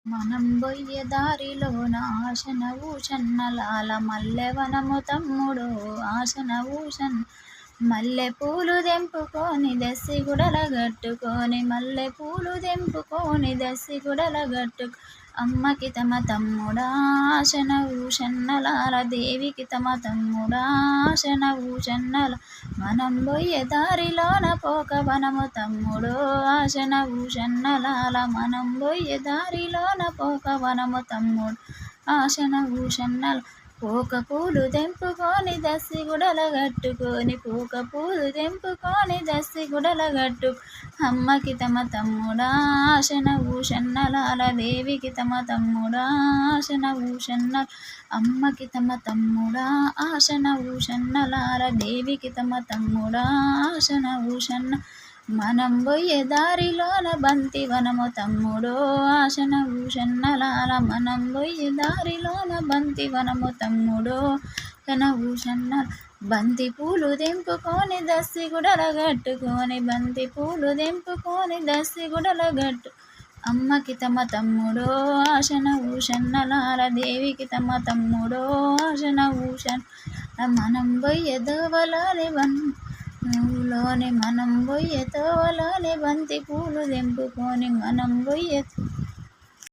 మనం బొయ్యే దారిలోన ఆశన ఊషన్నలాల మల్లెవనము తమ్ముడు ఆశన ఊషన్ మల్లె పూలు దెంపుకొని దెస్సి గుడల గట్టుకొని మల్లె పూలు దెంపుకొని దెస్సి గుడల గట్టు అమ్మకి తమ తమ్ముడా ఆశన ఊషన్నలాల దేవికి తమ తమ్ముడా ఆశన ఊషన్నల మనం బొయ్యే దారిలోన పోక వనము తమ్ముడో ఆశన ఊషన్నలాల మనం బొయ్యే దారిలోన పోక వనము తమ్ముడు ఆశన ఊషన్నల పోక పూలు తెంపుకొని దస్సి గుడల గట్టుకొని పోక పూలు తెంపుకొని దస్సి గుడల గట్టు అమ్మకి తమ తమ్ముడా ఆశన ఊషన్నలాల దేవికి తమ తమ్ముడా ఆశన ఊషన్నల అమ్మకి తమ తమ్ముడా ఆశన ఊషన్నలాల దేవికి తమ తమ్ముడా ఆశన ఊషన్న మనం బొయ్యే దారిలోన బంతి వనము తమ్ముడో ఆశన ఊషన్నలాల మనం బొయ్యే దారిలోన బంతి వనము తమ్ముడో కన ఊషన్న బంతి పూలు దెంపుకొని దస్సి గుడల గట్టుకొని బంతి పూలు దెంపుకొని దస్సి గుడల గట్టు అమ్మకి తమ తమ్ముడో ఆశన ఊషన్నలాల దేవికి తమ తమ్ముడో ఆశన ఊషన్న మనం బొయ్యే దోవలోని మనం బొయ్యే తోవలోని బంతి పూలు దెంపుకొని మనం బొయ్యే